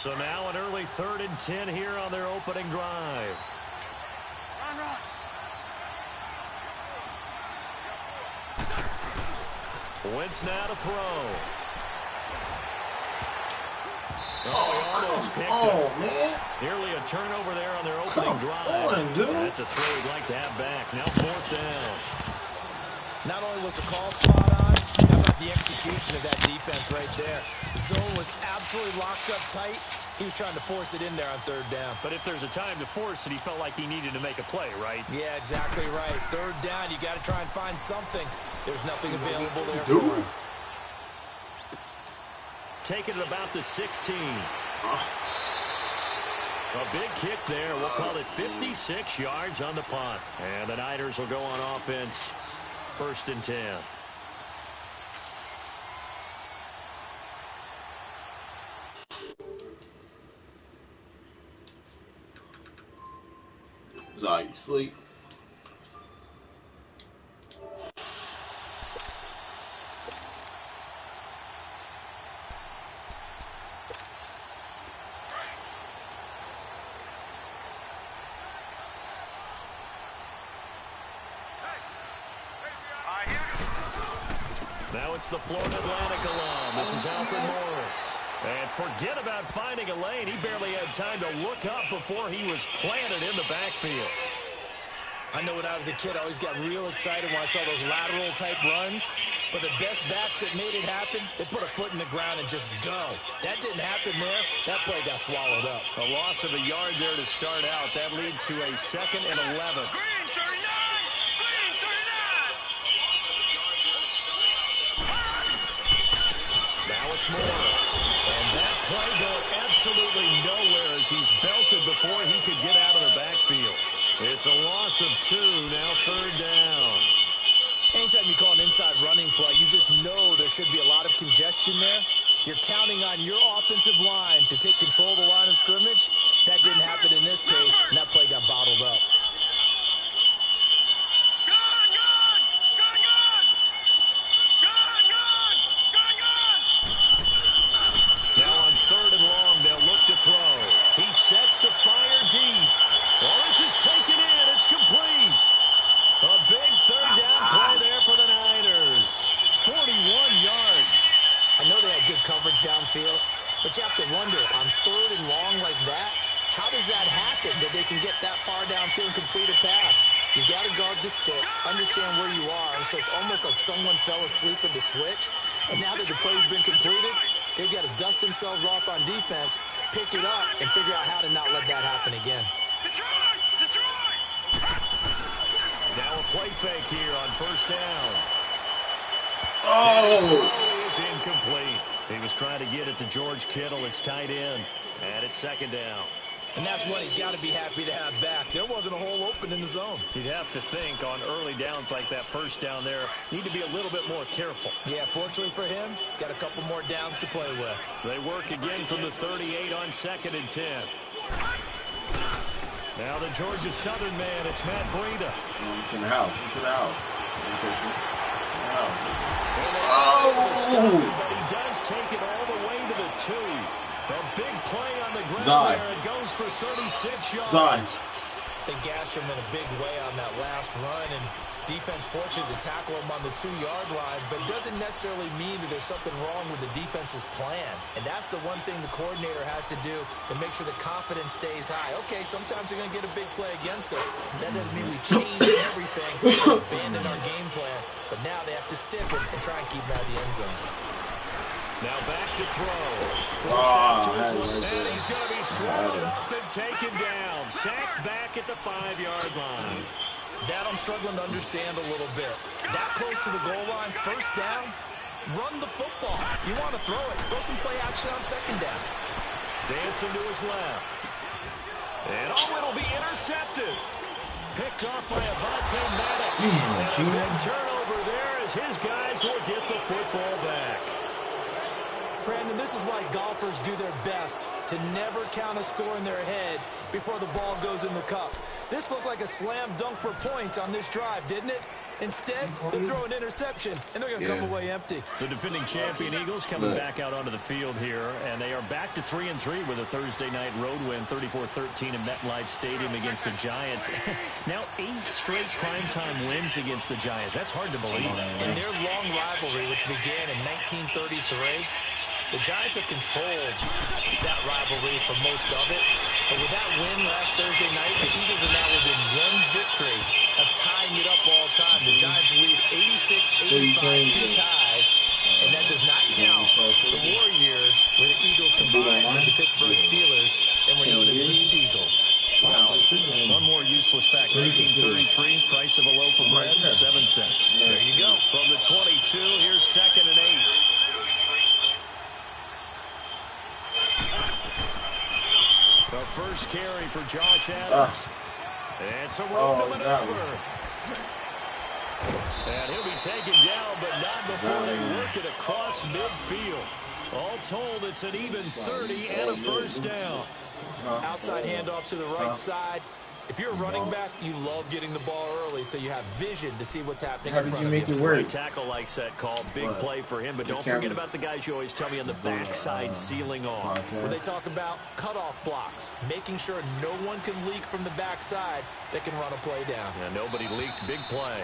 So now an early 3rd and 10 here on their opening drive. Wentz now to throw. Oh, he almost picked it. Man. Nearly a turnover there on their opening drive. That's a throw he'd like to have back. Now 4th down. Not only was the call spot on, how about the execution of that defense right there? The zone was absolutely locked up tight. He was trying to force it in there on 3rd down. But if there's a time to force it, he felt like he needed to make a play, right? Yeah, exactly right. 3rd down, you got to try and find something. There's nothing available there for him. Taking it about the 16. A big kick there. We'll call it 56 yards on the punt. And the Niners will go on offense. 1st and 10. Zai, you sleep? Now it's the Florida Atlantic alum. This is Alfred Morris. And forget about finding a lane. He barely had time to look up before he was planted in the backfield. I know when I was a kid, I always got real excited when I saw those lateral-type runs. But the best backs that made it happen, they put a foot in the ground and just go. That didn't happen there. That play got swallowed up. A loss of a yard there to start out. That leads to a 2nd and 11. Now it's Morris. And that play going absolutely nowhere as he's belted before he could get out of the backfield. It's a loss of 2, now 3rd down. Anytime you call an inside running play, you just know there should be a lot of congestion there. You're counting on your offensive line to take control of the line of scrimmage. That didn't happen in this case, and that play got bottled up. Now on 3rd and long, they'll look to throw. He sets the fire deep. Well, this is taken in. It's complete. A big 3rd down play there for the Niners. 41 yards. I know they had good coverage downfield, but you have to wonder, on 3rd and long like that, how does that happen that they can get that far downfield and complete a pass? You got to guard the sticks, understand where you are, and so it's almost like someone fell asleep at the switch, and now that the play's been completed, they've got to dust themselves off on defense, pick it up, and figure out how to not let that happen again. Now a play fake here on 1st down. Oh! His throw is incomplete. He was trying to get it to George Kittle. It's tight end. And it's 2nd down. And that's what he's got to be happy to have back. There wasn't a hole open in the zone. You'd have to think on early downs like that 1st down there, need to be a little bit more careful. Yeah, fortunately for him, got a couple more downs to play with. They work again from the 38 on 2nd and 10. Now the Georgia Southern man, it's Matt Breida. Into the house. Into the house. Oh! But he does take it all the way to the 2. A big play on the ground there. It goes for 36 yards. They gash him in a big way on that last run, and defense fortunate to tackle him on the 2-yard line, but doesn't necessarily mean that there's something wrong with the defense's plan. And that's the one thing the coordinator has to do to make sure the confidence stays high. Okay, sometimes we're going to get a big play against us. That doesn't mean we change everything or abandon our game plan. But now they have to stick him and try and keep him out of the end zone. Now back to throw. And he's going to be swallowed up and taken down. Sacked back at the 5-yard line. That I'm struggling to understand a little bit. That close to the goal line, 1st down, run the football. If you want to throw it, throw some play action on 2nd down. Dancing to his left. And it'll be intercepted. Picked off by Avonte Maddox. And a big turnover there as his guys will get the football back. Brandon, this is why golfers do their best to never count a score in their head before the ball goes in the cup. This looked like a slam dunk for points on this drive, didn't it? Instead, they'll throw an interception, and they're going to come away empty. The defending champion Eagles coming back out onto the field here, and they are back to 3-3 with a Thursday night road win, 34-13 in MetLife Stadium against the Giants. Now 8 straight primetime wins against the Giants. That's hard to believe. In their long rivalry, which began in 1933, the Giants have controlled that rivalry for most of it. But with that win last Thursday night, the Eagles are now within 1 victory of tying it up all time. The Giants lead 86-85, 2 ties. And that does not count the war years where the Eagles combined with the Pittsburgh Steelers and were known as the Steagles. Wow. One more useless fact. 1933, price of a loaf of bread, 7 cents. There you go. From the 22, here's 2nd and 8. The first carry for Josh Adams. It's a road to maneuver. And he'll be taken down, but not before they work it across midfield. All told, it's an even 30 and a first down. Outside handoff to the right side. If you're a running back, you love getting the ball early so you have vision to see what's happening in front of you. How did you make it work? Right tackle likes that call. Big play for him, but don't forget about the guys you always tell me on the backside sealing off. When they talk about cutoff blocks, making sure no one can leak from the backside that can run a play down. Yeah, nobody leaked. Big play.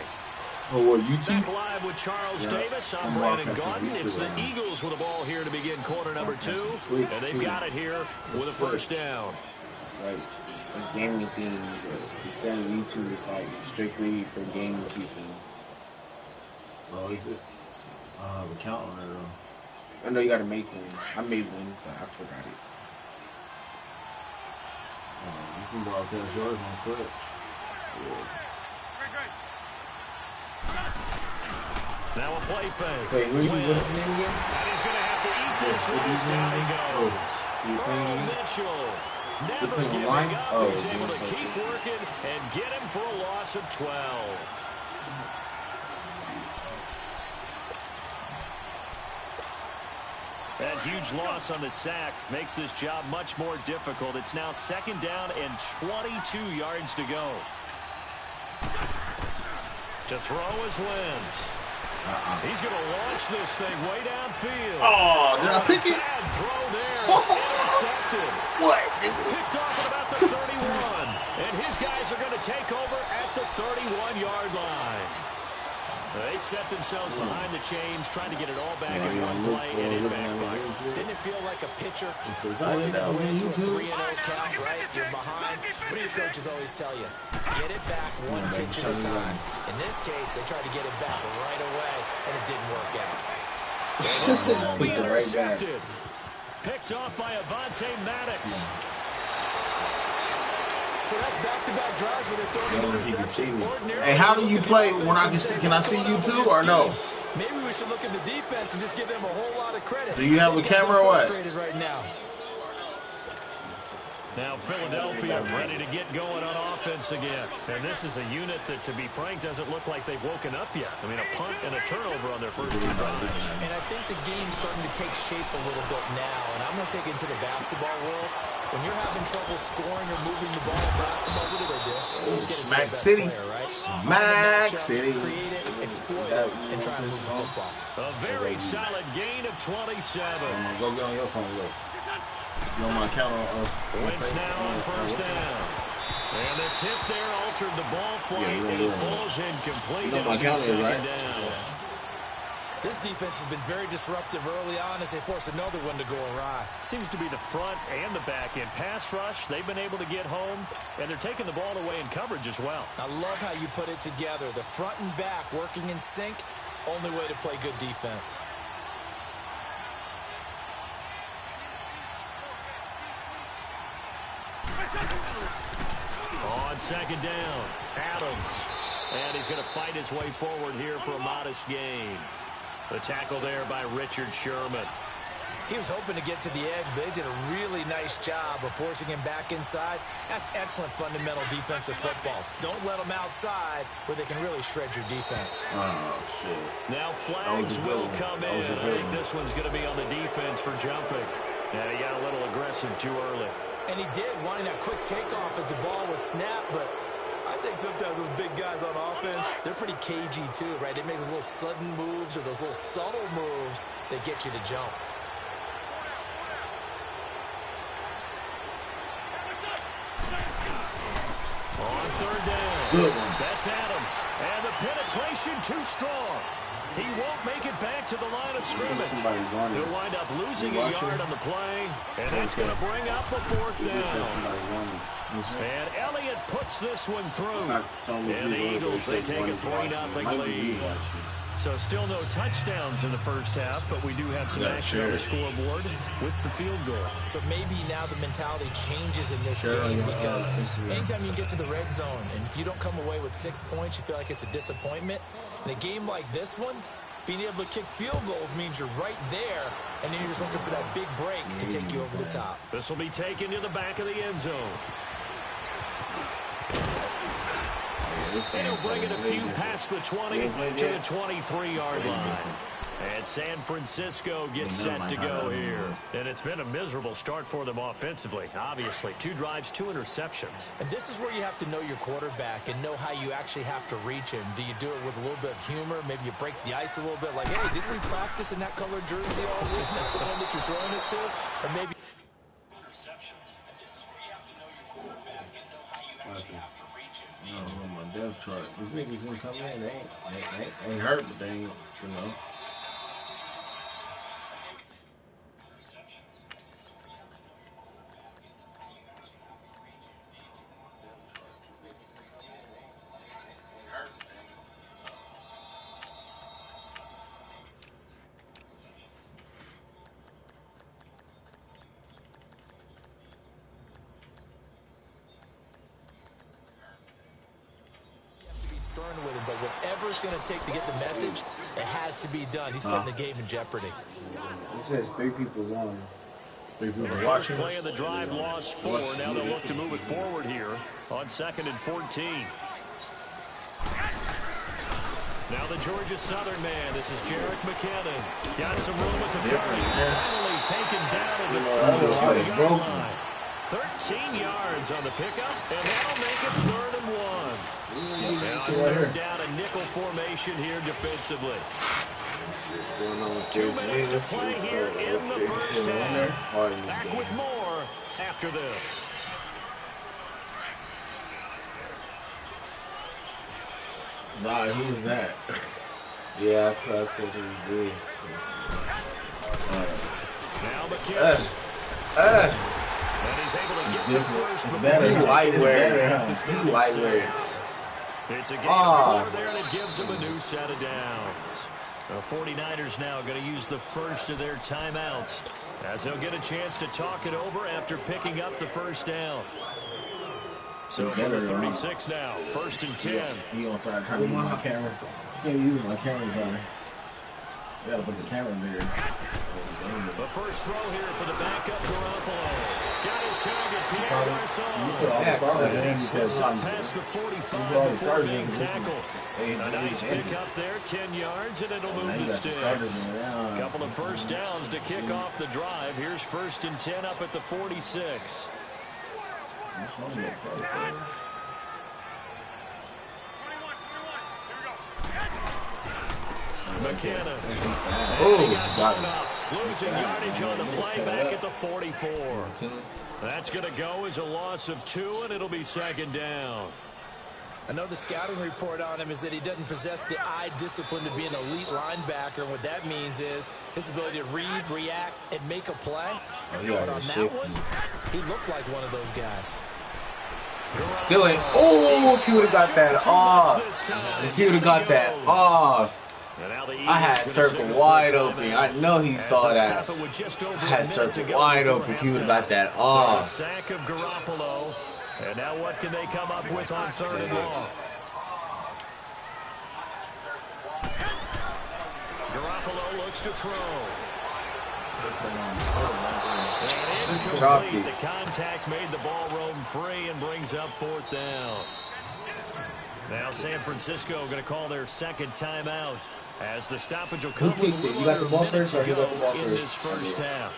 Oh, well, you two? Back live with Charles Davis. I'm Brandon Gaudin. It's the Eagles with the ball here to begin quarter number 2. And they've got it here with a first down. It's like a gaming thing. The set on YouTube is like strictly for gaming people. Oh, is it? I have an account on it, though. I know you gotta make one. I made one, but I forgot it. You can broadcast yours on Twitch. Yeah. Now a play fake. Wait, what's his name again? And he's going to have to eat this one. Down he goes. Earl Mitchell. Never giving up. He's able to keep working and get him for a loss of 12. That huge loss on the sack makes this job much more difficult. It's now 2nd down and 22 yards to go. To throw is Wentz. He's going to launch this thing way downfield. Oh, did I pick it? Bad throw there. It's intercepted. What? Picked off at about the 31. And his guys are going to take over at the 31-yard line. They set themselves behind the chains, trying to get it all back in one play, and it backfired. Didn't it feel like a pitcher working his way into a 3-0 count, right? You're behind. What do your coaches always tell you? Get it back one pitch at a time. In this case, they tried to get it back right away, and it didn't work out. This ball will be intercepted. Picked off by Avonte Maddox. So that's back-to-back drives where they're throwing an interception. Hey, how do you play when can I see you too or no? Maybe we should look at the defense and just give them a whole lot of credit. Do you have a camera or what? Right now. Now Philadelphia ready to get going on offense again. And this is a unit that, to be frank, doesn't look like they've woken up yet. I mean, a punt and a turnover on their first 2 drives. And I think the game's starting to take shape a little bit now. And I'm going to take it into the basketball world. When you're having trouble scoring or moving the ball in basketball, what do? Get it Smack to the City. player, right? Smack City. Create it, exploit it, and try to move the football. A very solid gain of 27. Go get on your phone, look. You on my account on Wentz now on first down. And the tip there altered the ball flight. It falls incomplete. You know my account is, right? Down. This defense has been very disruptive early on as they force another one to go awry. Seems to be the front and the back end. Pass rush, they've been able to get home, and they're taking the ball away in coverage as well. I love how you put it together. The front and back working in sync, only way to play good defense. On 2nd down, Adams. And he's going to fight his way forward here for a modest gain. The tackle there by Richard Sherman. He was hoping to get to the edge, but they did a really nice job of forcing him back inside. That's excellent fundamental defensive football. Don't let them outside where they can really shred your defense. Oh, shit. Now flags will come in. I think this one's going to be on the defense for jumping. And he got a little aggressive too early. And he did, wanting that quick takeoff as the ball was snapped, but I think sometimes those big guys on offense, they're pretty cagey too, right? They make those little sudden moves or those little subtle moves that get you to jump. On third down. Good one. That's Adams. And the penetration too strong. He won't make it back to the line of scrimmage. He'll wind up losing a yard on the play, and that's going to bring up a fourth down. And Elliott puts this one through. And the Eagles, they take a 3-0 lead. So still no touchdowns in the first half, but we do have some action on the scoreboard with the field goal. So maybe now the mentality changes in this game because anytime you get to the red zone and if you don't come away with 6 points, you feel like it's a disappointment. In a game like this one, being able to kick field goals means you're right there, and then you're just looking for that big break to take you over the top. This will be taken to the back of the end zone. And he'll bring it a few past the 20 to the 23-yard line. And San Francisco gets set to go here. And it's been a miserable start for them offensively, obviously. 2 drives, 2 interceptions. And this is where you have to know your quarterback and know how you actually have to reach him. Do you do it with a little bit of humor? Maybe you break the ice a little bit like, hey, didn't we practice in that color jersey all week? That's the one that you're throwing it to? Or maybe interceptions. And this is where you have to know your quarterback and know how you actually have to reach him. I don't know my depth chart. These niggas gonna come in. They ain't hurt, but they ain't, you know. With him, but whatever it's going to take to get the message, it has to be done. He's putting the game in jeopardy. It says 3 people's on. 3 people Their watching. first play of the drive lost 4. Now they'll look to move it forward here on 2nd and 14. Now the Georgia Southern man. This is Jerick McKinnon. Got some room at the 30. Finally taken down at the 42-yard line. 13 yards on the pickup, and that'll make it 3rd and 1. Now third down, a nickel formation here defensively. 2 minutes to play here in the first half. Back with more after this. Nah, who was that? Yeah, I thought said he was this. Now McKinnon. And he's able to get the first before He's lightweight. It's a game of 4 there, and it gives them a new set of downs. The 49ers now going to use the first of their timeouts as they'll get a chance to talk it over after picking up the first down. So for the 36 now, 1st and 10. He gonna start trying to use my camera. Can't use my camera, buddy. You gotta put the camera there. The first throw here for the backup Garoppolo. Got his target, Pierre Garçon. Slips up past the 45 before being tackled. A nice pick up there, 10 yards, and it'll move the sticks. A couple of first downs to kick off the drive. Here's 1st and 10 up at the 46. McKinnon. Oh, got him. Losing yardage on the play back at the 44. That's going to go as a loss of 2, and it'll be 2nd down. I know the scouting report on him is that he doesn't possess the eye discipline to be an elite linebacker. And what that means is his ability to read, react, and make a play. But on that one, he looked like one of those guys. Still ain't. Oh, if he would have got that off. If he would have got that off. I had circle wide open. I know he saw that. I had circle wide open. He would have got that off. So sack of Garoppolo. And now what can they come up with on 3rd and long? Garoppolo looks to throw. And incomplete. The contact made the ball roam free and brings up 4th down. Now San Francisco going to call their 2nd timeout. As the stoppage will Who come with a kicked it? You little got the under a ball minute first or to he got the go ball in first? this first half.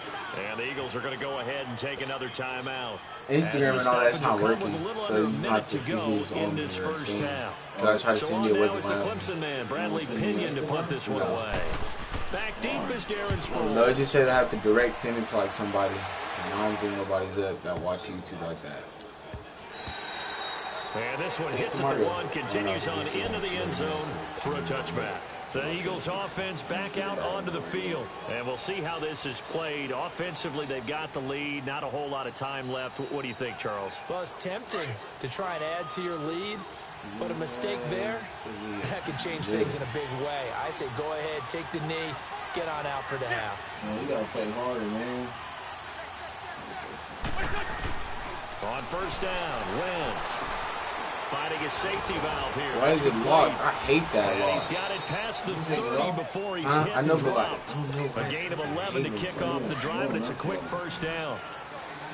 And the Eagles are going to go ahead and take another timeout. Instagram and all that's not working, so you just have to see who's in on this your first thing. half. So I tried to So send on you, it now wasn't is the running. Clemson man, Bradley Pinion, to punt this one away. Back deep is Darren Sproles. No, it just said I have to direct send it to like somebody. And I don't think nobody's up that watch YouTube like that. And this one hits at the one, continues on into the end zone for a touchback. The Eagles offense back out onto the field. And we'll see how this is played. Offensively, they've got the lead. Not a whole lot of time left. What do you think, Charles? Well, it's tempting to try and add to your lead, but a mistake there, that can change things in a big way. I say go ahead, take the knee, get on out for the half. Man, you gotta play harder, man. On first down, Wentz. Finding a safety valve here. Why is it blocked? I hate that And lock. he's got it past the 30 before he's hit I know, and but like, dropped. A gain of 11 to kick off the drive, and it's a quick first down.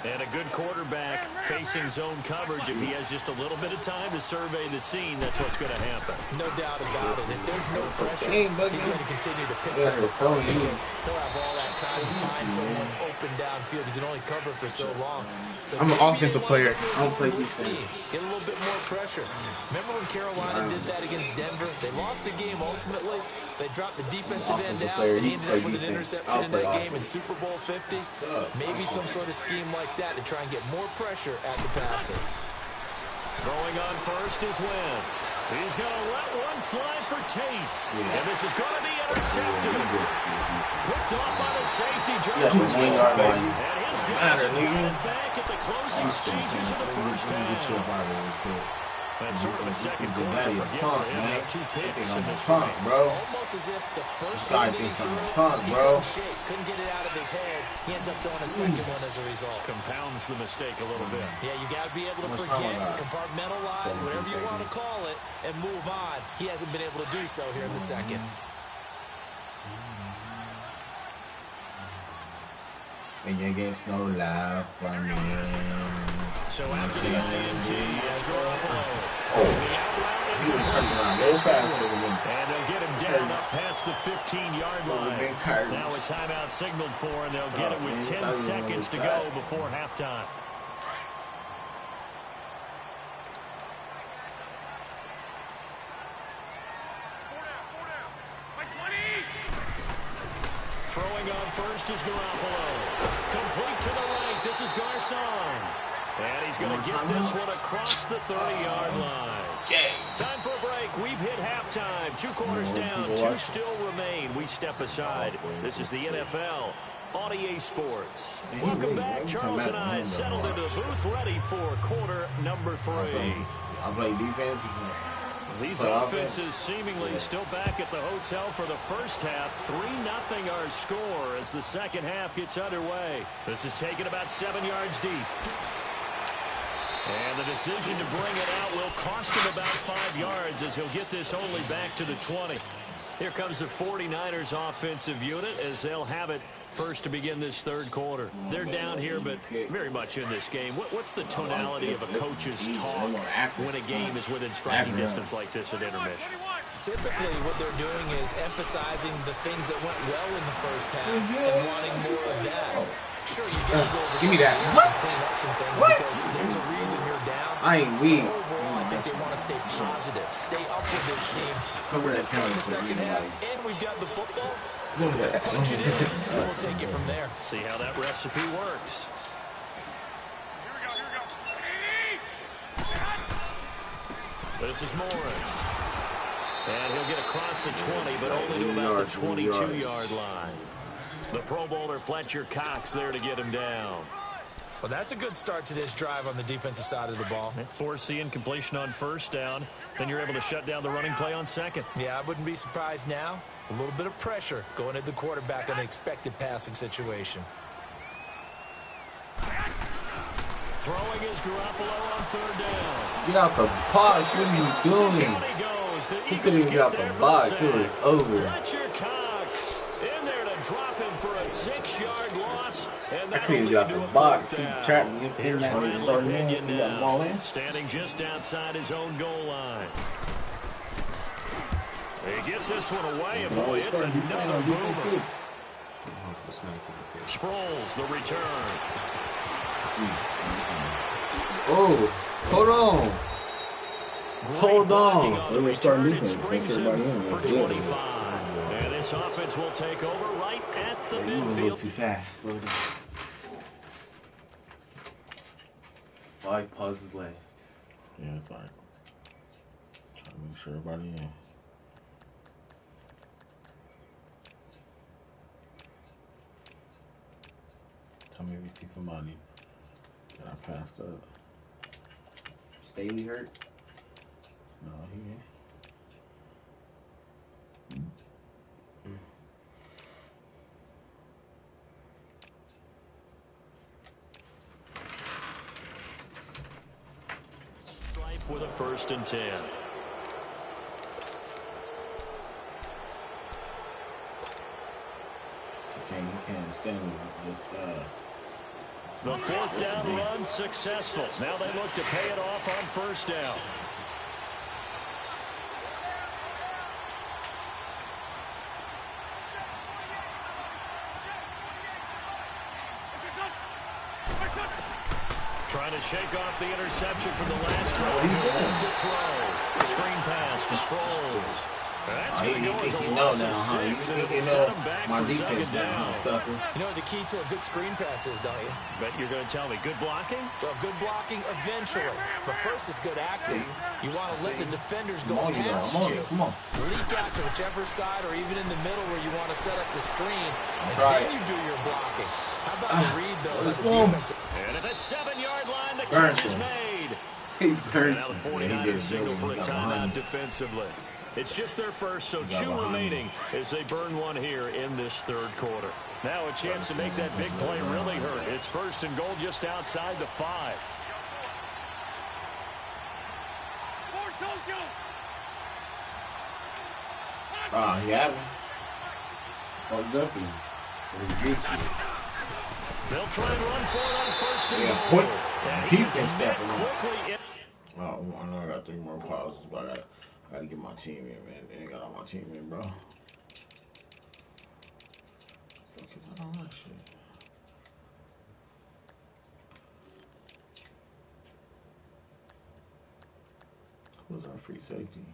And a good quarterback facing zone coverage. If he has just a little bit of time to survey the scene, that's what's going to happen. No doubt about it. If there's no pressure, Hey, he's buddy. going to continue to pick Yeah, up the they're throwing you. because he'll have all that time to find someone open downfield. He can only cover for so long. So I'm an maybe offensive they player. wanna do I don't play something defense. scheme. Get a little bit more pressure. Remember when Carolina did that against Denver? They lost the game ultimately. They dropped the defensive end Offensive out player, and you ended play up with an defense. interception I'll in play that game in offense. Super Bowl 50. Maybe some sort of scheme like that to try and get more pressure at the passer. Throwing on first is Wentz. He's going to let one fly for Tate. And this is going to be intercepted. Picked off by the safety. Jones Yeah, 1 yard line. and his guys are brought back at the closing stages of the first half. That's sort of a second quarter forget for him. They have 2 picks in this Punk, game. bro. Almost as if the first Guy one that he thinks I'm threw, a punk, he bro. couldn't shake, couldn't get it out of his head. He ends up throwing a second one as a result. Compounds the mistake a little bit. Yeah, you got to be able to Much time forget, I got? compartmentalize, 17 whatever you want to seconds. call it, and move on. He hasn't been able to do so here in the second. And you get no love from me. So after the INT, it's Garoppolo. He was turning around real fast. And they'll get him down up past the 15-yard line. Curry. Now a timeout signaled for, and they'll get it with 10 seconds to go before halftime. Throwing on first is Garoppolo. Complete to the right. This is Garcon. And he's going to get this one across the 30-yard line. Time for a break. We've hit halftime. 2 quarters down. 2 still remain. We step aside. This is the NFL on EA Sports. Welcome back. Charles and I settled into the booth, ready for quarter number 3. I play defense. These offenses seemingly still back at the hotel for the first half. 3-0 our score as the second half gets underway. This is taken about 7 yards deep. And the decision to bring it out will cost him about 5 yards as he'll get this only back to the 20. Here comes the 49ers offensive unit as they'll have it first to begin this third quarter. They're down here, but very much in this game. What's the tonality of a coach's talk when a game is within striking distance like this at intermission? Typically, what they're doing is emphasizing the things that went well in the first half and wanting more of that. Sure, you've got to go over Give me that. and clean up some things because there's a reason you're down. I ain't weak. Overall, I think they want to stay positive, stay up with this team. Cover that Just in the counter for second you, half, buddy. and we've got the football. Let's go ahead and punch it in, and we'll take it from there. See how that recipe works. This is Morris. And he'll get across the 20, but only to about the 22-yard line. The Pro Bowler Fletcher Cox there to get him down. Well, that's a good start to this drive on the defensive side of the ball. Force the incompletion on first down. Then you're able to shut down the running play on second. Yeah, I wouldn't be surprised now. A little bit of pressure going at the quarterback on an expected passing situation. Throwing is Garoppolo on third down. Get out the box. What are you doing? He couldn't even get out the box. It was over. Fletcher Cox in there to drop him for a 6-yard loss. And I couldn't even get out the box. He trapped me up in Bradley that. Pinion You got the ball in? standing just outside his own goal line. He gets this one away, and boy, it's another boomer. Sproles, the return. Oh, hold on. Hold on. Let me start defense. For 25. And this offense will take over right at the You're a little midfield. too fast. Slow down. 5 pauses left. Yeah, it's fine. Trying to make sure everybody in. Tell me if you see somebody that I passed up. Staley hurt? No, he ain't. Stripe with a 1st and 10. He can't stand this. The 4th down run successful. Now they look to pay it off on 1st down. Trying to shake off the interception from the last drive. To throw. Screen pass to Sproles. That's going to go as a loss of 6, and it'll set him back for 2nd down. You know what the key to a good screen pass is, don't you? But you're going to tell me, good blocking? Well, good blocking eventually. But first is good acting. You want to let the defenders go past you. Leak out to whichever side or even in the middle where you want to set up the screen. And then you do your blocking. How about the read, though, of the defensive? And at the 7-yard line, the catch is made. He burned. Now the 49ers signal for a timeout defensively. It's just their first, so 2 remaining as they burn one here in this 3rd quarter. Now a chance to make that big play really hurt. It's 1st and goal just outside the 5. He had him. Fucked up him. He beat you. They'll try and run for it on 1st and Yeah, goal. quick. And He he is can met step in. quickly in. Oh, I know I got 3 more pauses, but I gotta get my team in, man. They ain't got all my team in, bro. Because I don't like shit. Who's our free safety?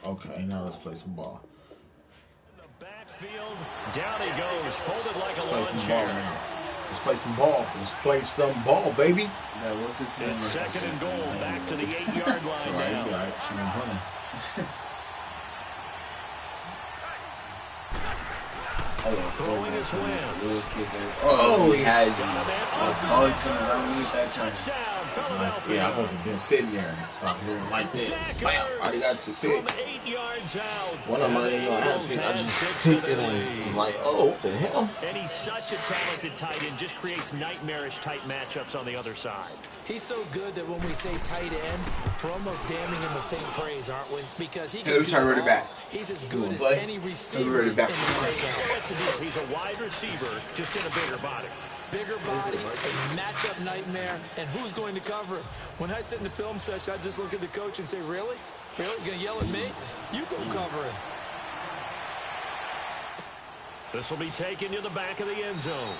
Okay, now let's play some ball. In the backfield, down he goes, folded like a lawn Let's play some chair. ball now. Let's play some ball. Let's play some ball, baby. It's 2nd and goal, back to the 8-yard line now. All right. She been hunting. Throwing his wins. Oh, he had you. Touchdown, Philadelphia. Yeah, I wasn't been sitting there, so I can hear him like this. Bam! I already got 2 From picks. 8 yards out. One of them I didn't know I had a pick. I just picked it and was like, oh, what the hell? And he's such a talented tight end, just creates nightmarish type matchups on the other side. He's so good that when we say tight end, we're almost damning him with faint praise, aren't we? Because he can do it all. Back. He's as good as play? any receiver in the Back. NFL. That's the deal. He's a wide receiver, just in a bigger body. Bigger body, a matchup nightmare, and who's going to cover him? When I sit in the film session, I just look at the coach and say, really? Really? You're going to yell at me? You go cover him. This will be taken to the back of the end zone.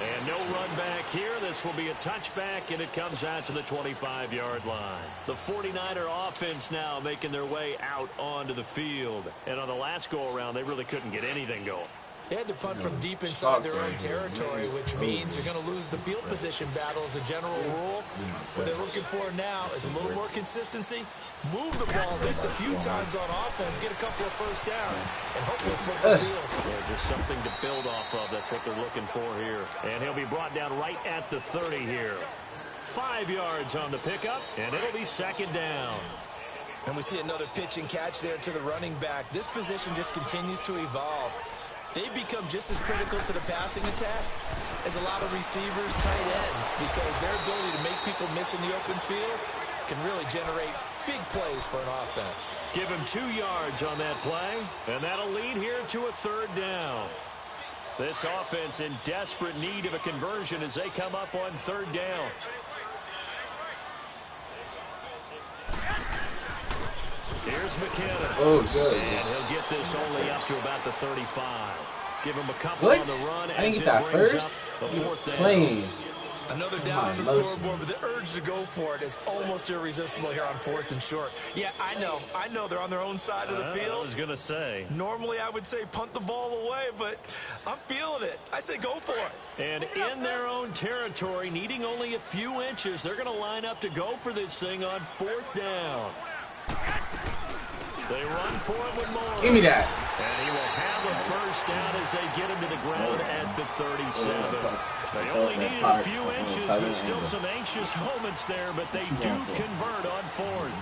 And no run back here. This will be a touchback, and it comes out to the 25-yard line. The 49er offense now making their way out onto the field. And on the last go-around, they really couldn't get anything going. They had to punt from deep inside their own territory, which means you're going to lose the field position battle as a general rule. What they're looking for now is a little more consistency, move the ball at least a few times on offense, get a couple of first downs, and hopefully flip the field. Yeah, just something to build off of. That's what they're looking for here. And he'll be brought down right at the 30 here. 5 yards on the pickup, and it'll be 2nd down. And we see another pitch and catch there to the running back. This position just continues to evolve. they become just as critical to the passing attack as a lot of receivers, tight ends, because their ability to make people miss in the open field can really generate big plays for an offense. Give him 2 yards on that play, and that'll lead here to a 3rd down. This offense in desperate need of a conversion as they come up on 3rd down. Here's McKinnon. Oh, good. And he'll get this only up to about the 35. Give him a couple What? on the run. I didn't get that first. Clean. Another down on the scoreboard, but the urge to go for it is almost irresistible here on 4th and short. Yeah, I know they're on their own side of the field. I was going to say. Normally I would say punt the ball away, but I'm feeling it. I say go for it. And in their own territory, needing only a few inches, they're going to line up to go for this thing on 4th down. They run for it with more. Give me that. And he will have a 1st down as they get him to the ground at the 37. They only needed a few inches, but still some anxious moments there, but they do convert on 4th.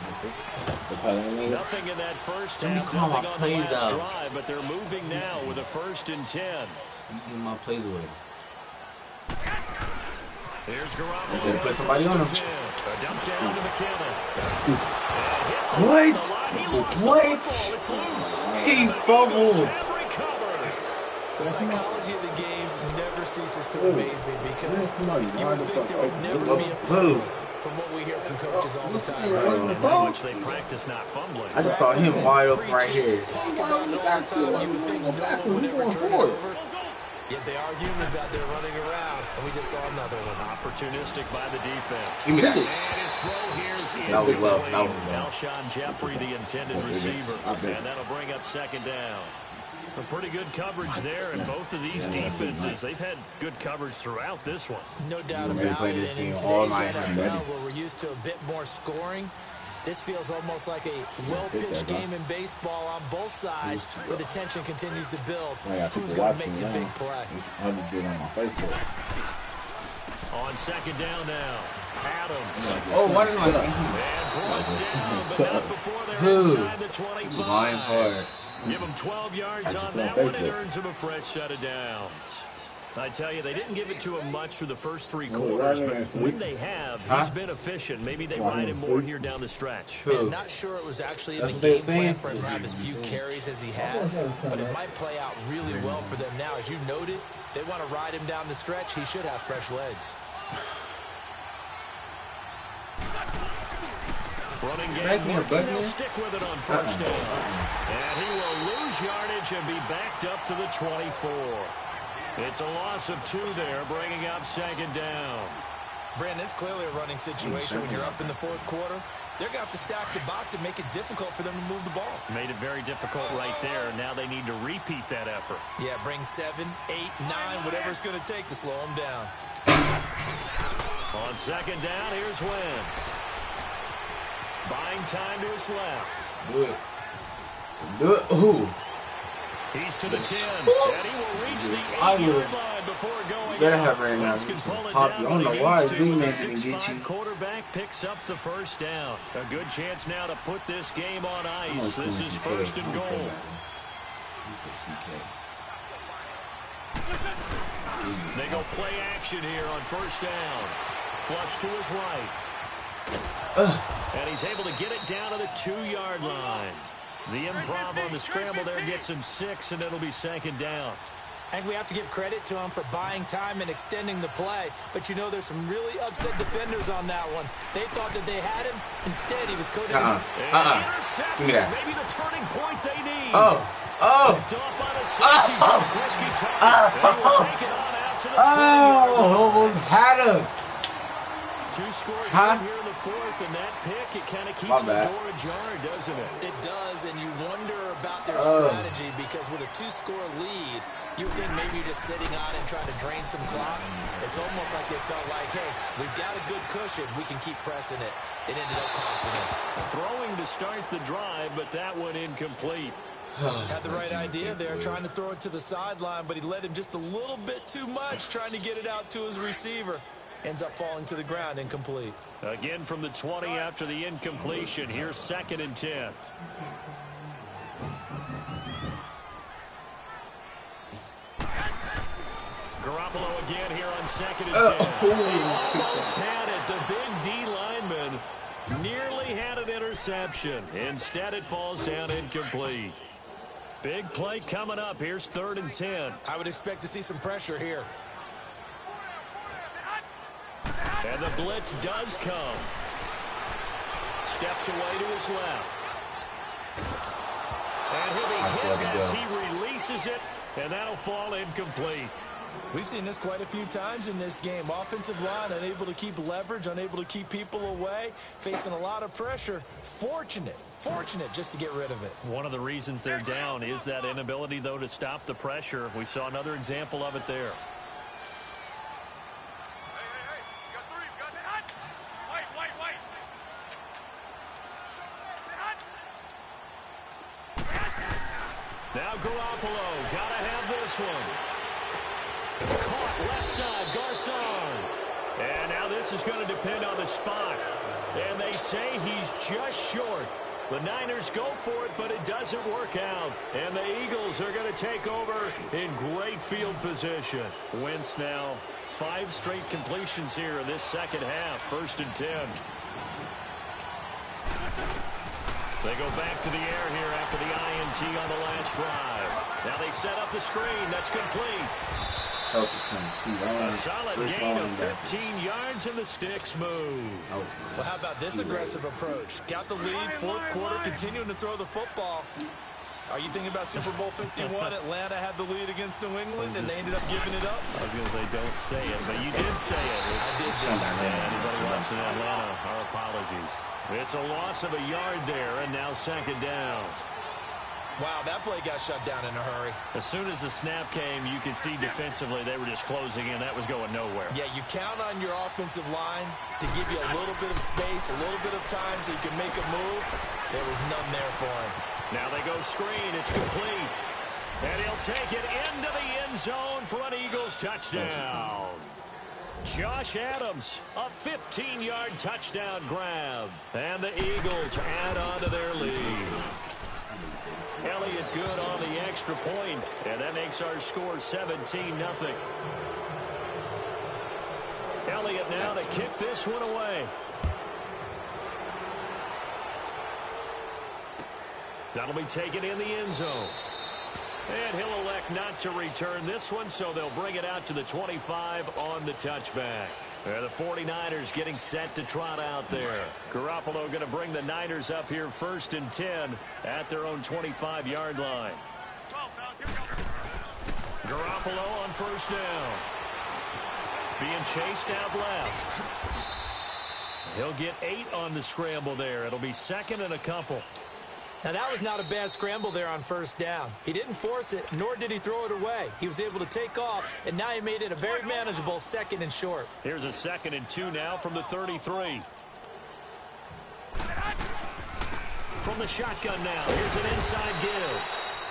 Nothing in that first half, nothing on the last drive, but they're moving now with a 1st and 10. Get my plays away. Here's Garoppolo. Better put somebody on him. A dump down to McKinnon. What? What? He fumbled. The psychology of the game never ceases to amaze me because you would think there would never be a fumble from what we hear from coaches all the time. How much they practice not fumbling. I just saw him wide open right here. Talk about it all the time. You would think no one would ever turn it over. Yet they are humans out there running around, and we just saw another one. Opportunistic by the defense. Give me that. And his throw here's That was low. That was low. Alshon Jeffrey, the intended receiver. And that'll bring up 2nd down. A pretty good coverage there, and both of these defenses, they've had good coverage throughout this one. No doubt about it. And in today's NFL, where we're used to a bit more scoring, this feels almost like a well-pitched game in baseball on both sides, where the tension continues to build. Who's going to make the big play? On 2nd down now, Adams. Oh, why didn't I? And brought down, but not before they're inside the 25. Lying hard. Give him 12 yards on that one and earns him a fresh set of downs. I tell you, they didn't give it to him much through the first 3 quarters, but when they have, he's been efficient. Maybe they ride him more here down the stretch. I'm not sure it was actually in the game plan for him to have as few carries as he has, but it might play out really well for them now. As you noted, if they want to ride him down the stretch, he should have fresh legs. Running game, they'll stick with it on 1st down. And he will lose yardage and be backed up to the 24. It's a loss of 2 there, bringing up 2nd down. Brandon, it's clearly a running situation when you're up in the 4th quarter. They're going to have to stack the box and make it difficult for them to move the ball. Made it very difficult right there. Now they need to repeat that effort. Yeah, bring 7, 8, 9, whatever it's going to take to slow them down. On 2nd down, here's Wentz. Buying time to his left. Do it. Do it. Ooh. He's to the 10, and he will reach the 8-yard line before going. Better have right now. Poppy. I don't know why Green Man didn't get you. Quarterback picks up the 1st down. A good chance now to put this game on ice. This is 1st and goal. They go play action here on 1st down. Flush to his right. And he's able to get it down to the 2-yard line. The improv on the scramble there gets him 6, and it'll be 2nd down. And we have to give credit to him for buying time and extending the play. But, you know, there's some really upset defenders on that one. They thought that they had him. Instead, he was coated. Intercepted. Maybe the turning point they need. Oh. Dump on a safety jump. Risky target. And he will take it on out to the 20-yard line. Almost had him. 2 scored here in the 4th, and that pick, it kind of keeps the door ajar, doesn't it? It does, and you wonder about their strategy, because with a 2-score lead, you think maybe you're just sitting on it trying to drain some clock. It's almost like they felt like, hey, we've got a good cushion. We can keep pressing it. It ended up costing them. Throwing to start the drive, but that one incomplete. Had the right idea there, trying to throw it to the sideline, but he let him just a little bit too much, trying to get it out to his receiver. Ends up falling to the ground, incomplete. Again from the 20 after the incompletion. Here's 2nd and 10. Garoppolo again here on 2nd and 10. Almost had it. The big D lineman nearly had an interception. Instead, it falls down incomplete. Big play coming up. Here's 3rd and 10. I would expect to see some pressure here. And the blitz does come. Steps away to his left. And he'll be hit as he releases it, and that'll fall incomplete. We've seen this quite a few times in this game. Offensive line unable to keep leverage, unable to keep people away, facing a lot of pressure. Fortunate just to get rid of it. One of the reasons they're down is that inability, though, to stop the pressure. We saw another example of it there. Now Garoppolo, gotta have this one. Caught left side, Garcon. And now this is going to depend on the spot. And they say he's just short. The Niners go for it, but it doesn't work out. And the Eagles are going to take over in great field position. Wentz now 5 straight completions here in this second half. 1st and 10. They go back to the air here after the INT on the last drive. Now they set up the screen. That's complete. A solid gain of 15 yards and the sticks move. Well, how about this aggressive approach? Got the lead, 4th quarter, continuing to throw the football. Are you thinking about Super Bowl 51? Atlanta had the lead against New England, and they ended up giving it up? I was going to say, don't say it, but you did say it. I did say it. Anybody watching Atlanta, our apologies. It's a loss of a yard there, and now 2nd down. Wow, that play got shut down in a hurry. As soon as the snap came, you could see defensively they were just closing in. That was going nowhere. Yeah, you count on your offensive line to give you a little bit of space, a little bit of time so you can make a move. There was none there for him. Now they go screen. It's complete. And he'll take it into the end zone for an Eagles touchdown. Josh Adams, a 15-yard touchdown grab. And the Eagles add on to their lead. Elliott good on the extra point, and that makes our score 17-0. Elliott now to kick this one away. That'll be taken in the end zone. And he'll elect not to return this one, so they'll bring it out to the 25 on the touchback. The 49ers getting set to trot out there. Garoppolo going to bring the Niners up here 1st and 10 at their own 25-yard line. Garoppolo on 1st down. Being chased out left. He'll get 8 on the scramble there. It'll be 2nd and a couple. Now, that was not a bad scramble there on 1st down. He didn't force it, nor did he throw it away. He was able to take off, and now he made it a very manageable 2nd and short. Here's a 2nd and 2 now from the 33. From the shotgun now, here's an inside give.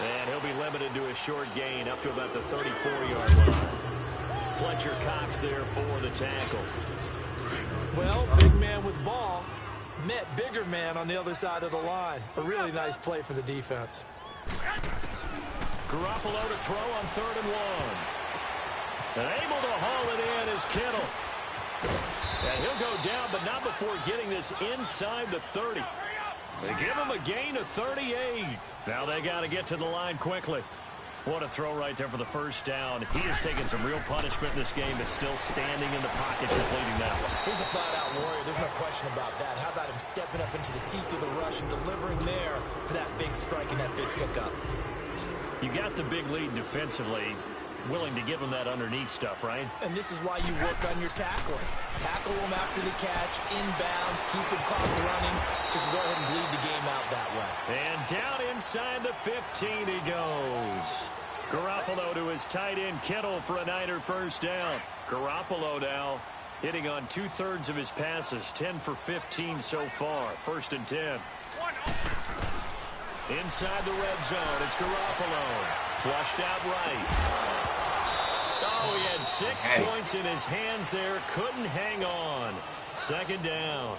And he'll be limited to a short gain up to about the 34-yard line. Fletcher Cox there for the tackle. Well, big man with ball met bigger man on the other side of the line. A really nice play for the defense. Garoppolo to throw on 3rd and 1. And able to haul it in is Kittle. And he'll go down, but not before getting this inside the 30. They give him a gain of 38. Now they got to get to the line quickly. What a throw right there for the 1st down. He has taken some real punishment in this game, but still standing in the pocket completing that one. He's a flat-out warrior. There's no question about that. How about him stepping up into the teeth of the rush and delivering there for that big strike and that big pickup? You got the big lead defensively. Willing to give him that underneath stuff, right? And this is why you work on your tackling. Tackle him after the catch, inbounds, keep the clock running. Just go ahead and bleed the game out that way. And down inside the 15 he goes. Garoppolo to his tight end Kittle for a Niner 1st down. Garoppolo now hitting on 2/3 of his passes, 10 for 15 so far. 1st and 10. Inside the red zone, it's Garoppolo. Flushed out right. Oh, he had 6 points in his hands there. Couldn't hang on. 2nd down.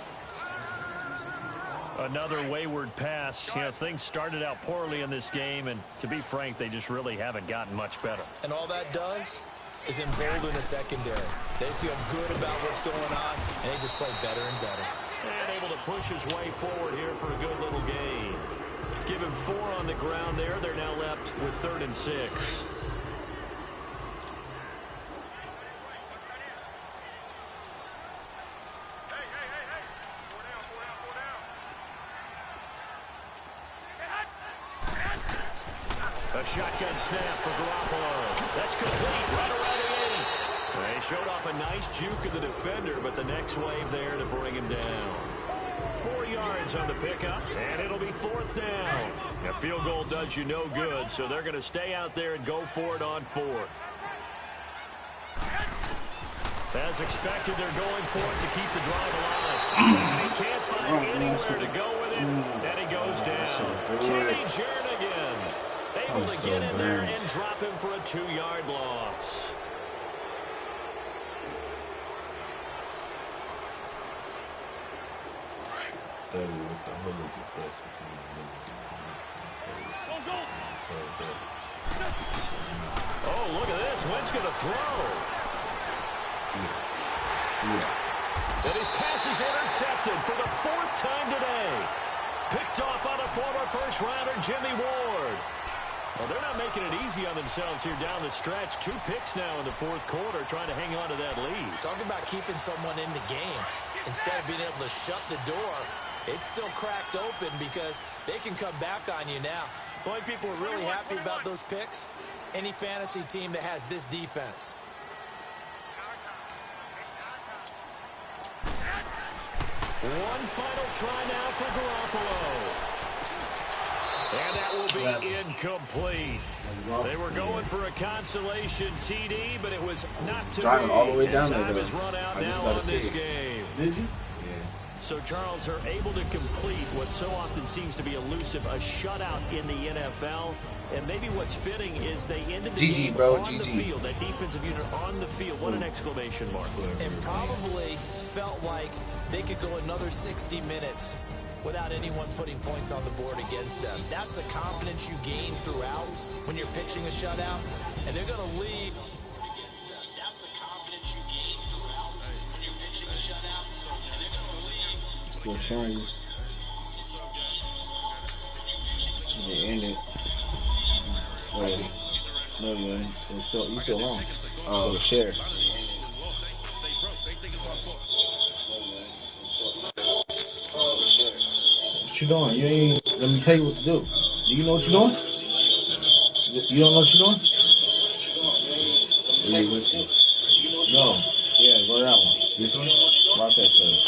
Another wayward pass. You know, things started out poorly in this game, and to be frank, they just really haven't gotten much better. And all that does, is embolden the secondary. They feel good about what's going on, and they just play better and better. And able to push his way forward here for a good little gain. Give him 4 on the ground there. They're now left with 3rd and 6. A shotgun snap for Garoppolo. That's complete right around the 8. They showed off a nice juke of the defender, but the next wave there to bring him down. 4 yards on the pickup, and it'll be 4th down. A field goal does you no good, so they're going to stay out there and go for it on 4th. As expected, they're going for it to keep the drive alive. And he can't find anywhere to go with it, and he goes down. Timmy Jernigan able to get in there and drop him for a 2-yard loss. Oh, look at this. Wentz going to throw. And his pass is intercepted for the 4th time today. Picked off on a former first-rounder, Jimmy Ward. Well, they're not making it easy on themselves here down the stretch. 2 picks now in the 4th quarter, trying to hang on to that lead. Talk about keeping someone in the game. Instead of being able to shut the door, it's still cracked open because they can come back on you now. The only people who are really happy about those picks, any fantasy team that has this defense. One final try now for Garoppolo. And that will be incomplete. They were going for a consolation TD, but it was not to driving be. all the way down Time there. has run out now on this game. Did you? So Charles are able to complete what so often seems to be elusive, a shutout in the NFL. And maybe what's fitting is they ended the game on the field, that defensive unit on the field. What an exclamation mark. And probably felt like they could go another 60 minutes without anyone putting points on the board against them. That's the confidence you gain throughout when you're pitching a shutout. And they're going to leave. That's the confidence you gain throughout when you're pitching a shutout. And they're going to leave. Still showing you. They end it. Wait. No, you ain't. You still on. Oh, share. What you doing? You ain't. Let me tell you what to do. Do you know what you're doing? You don't know what you're doing? No. Yeah, go to that one. This one? Rock that side.